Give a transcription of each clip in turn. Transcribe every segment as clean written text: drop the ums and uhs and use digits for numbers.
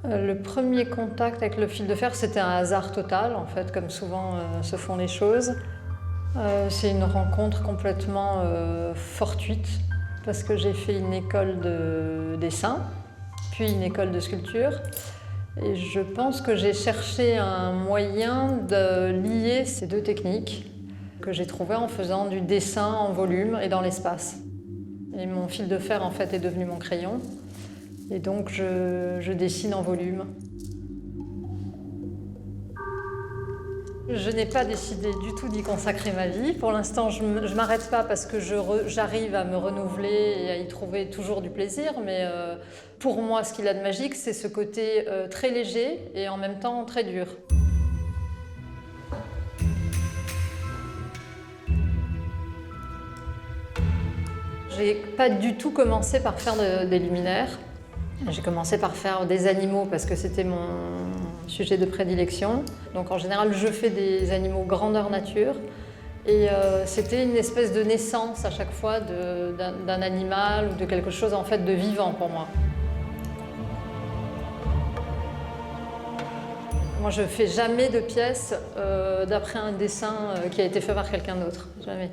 Le premier contact avec le fil de fer, c'était un hasard total, en fait, comme souvent se font les choses. C'est une rencontre complètement fortuite, parce que j'ai fait une école de dessin, puis une école de sculpture. Et je pense que j'ai cherché un moyen de lier ces deux techniques que j'ai trouvées en faisant du dessin en volume et dans l'espace. Et mon fil de fer, en fait, est devenu mon crayon. Et donc, je dessine en volume. Je n'ai pas décidé du tout d'y consacrer ma vie. Pour l'instant, je ne m'arrête pas parce que j'arrive à me renouveler et à y trouver toujours du plaisir. Mais pour moi, ce qu'il a de magique, c'est ce côté très léger et en même temps très dur. J'ai pas du tout commencé par faire des luminaires. J'ai commencé par faire des animaux parce que c'était mon sujet de prédilection. Donc en général, je fais des animaux grandeur nature. Et c'était une espèce de naissance à chaque fois d'un animal ou de quelque chose en fait de vivant pour moi. Moi, je fais jamais de pièces d'après un dessin qui a été fait par quelqu'un d'autre. Jamais.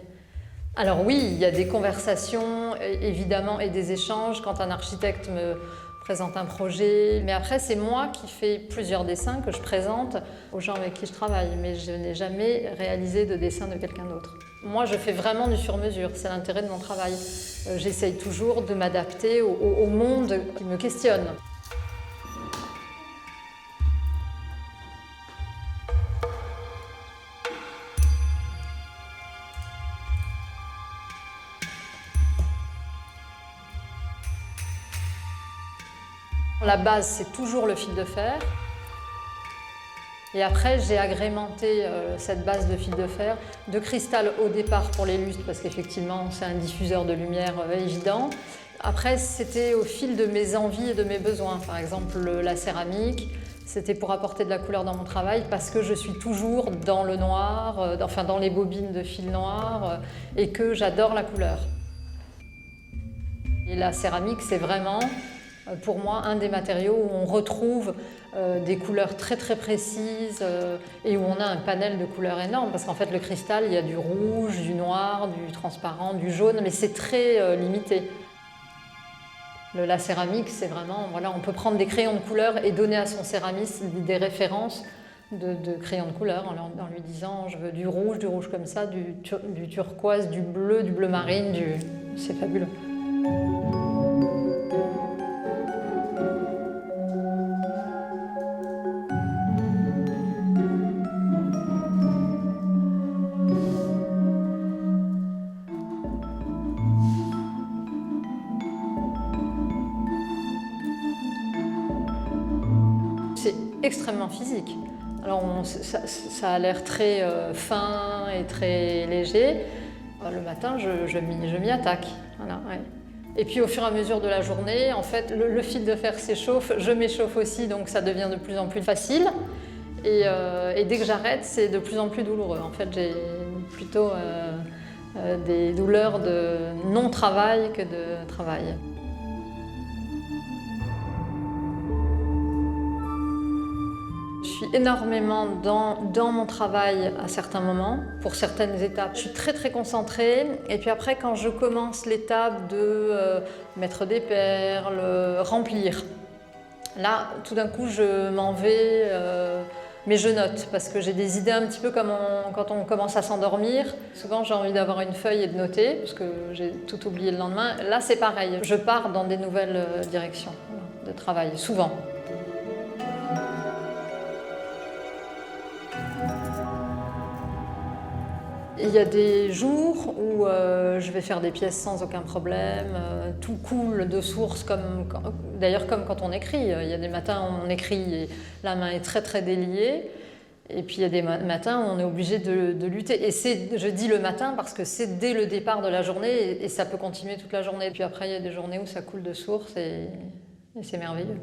Alors oui, il y a des conversations évidemment et des échanges quand un architecte me présente un projet. Mais après, c'est moi qui fais plusieurs dessins que je présente aux gens avec qui je travaille. Mais je n'ai jamais réalisé de dessin de quelqu'un d'autre. Moi, je fais vraiment du sur-mesure. C'est l'intérêt de mon travail. J'essaye toujours de m'adapter au monde qui me questionne. La base, c'est toujours le fil de fer. Et après, j'ai agrémenté cette base de fil de fer de cristal au départ pour les lustres, parce qu'effectivement, c'est un diffuseur de lumière évident. Après, c'était au fil de mes envies et de mes besoins. Par exemple, la céramique, c'était pour apporter de la couleur dans mon travail, parce que je suis toujours dans le noir, enfin dans les bobines de fil noir, et que j'adore la couleur. Et la céramique, c'est vraiment, pour moi, un des matériaux où on retrouve des couleurs très très précises et où on a un panel de couleurs énorme. Parce qu'en fait, le cristal, il y a du rouge, du noir, du transparent, du jaune, mais c'est très limité. La céramique, c'est vraiment, voilà, on peut prendre des crayons de couleur et donner à son céramiste des références de crayons de couleur en lui disant je veux du rouge comme ça, du turquoise, du bleu marine, c'est fabuleux. C'est extrêmement physique. Alors ça a l'air très fin et très léger. Le matin, je m'y attaque. Voilà, ouais. Et puis au fur et à mesure de la journée, en fait, le fil de fer s'échauffe, je m'échauffe aussi, donc ça devient de plus en plus facile. Et dès que j'arrête, c'est de plus en plus douloureux. En fait, j'ai plutôt des douleurs de non-travail que de travail. Je suis énormément dans mon travail à certains moments, pour certaines étapes. Je suis très très concentrée et puis après quand je commence l'étape de mettre des perles, remplir, là tout d'un coup je m'en vais, mais je note parce que j'ai des idées un petit peu comme quand on commence à s'endormir. Souvent j'ai envie d'avoir une feuille et de noter parce que j'ai tout oublié le lendemain. Là c'est pareil, je pars dans des nouvelles directions de travail, souvent. Il y a des jours où je vais faire des pièces sans aucun problème, tout coule de source, d'ailleurs comme quand on écrit. Il y a des matins où on écrit et la main est très très déliée, et puis il y a des matins où on est obligé de lutter. Et je dis le matin parce que c'est dès le départ de la journée et ça peut continuer toute la journée. Et puis après il y a des journées où ça coule de source et c'est merveilleux.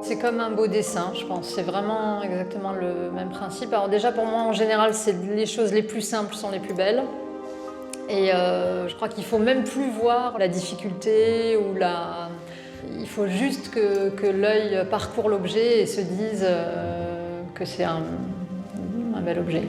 C'est comme un beau dessin, je pense. C'est vraiment exactement le même principe. Alors déjà, pour moi, en général, c'est les choses les plus simples sont les plus belles. Et je crois qu'il ne faut même plus voir la difficulté ou la... Il faut juste que l'œil parcourt l'objet et se dise que c'est un bel objet.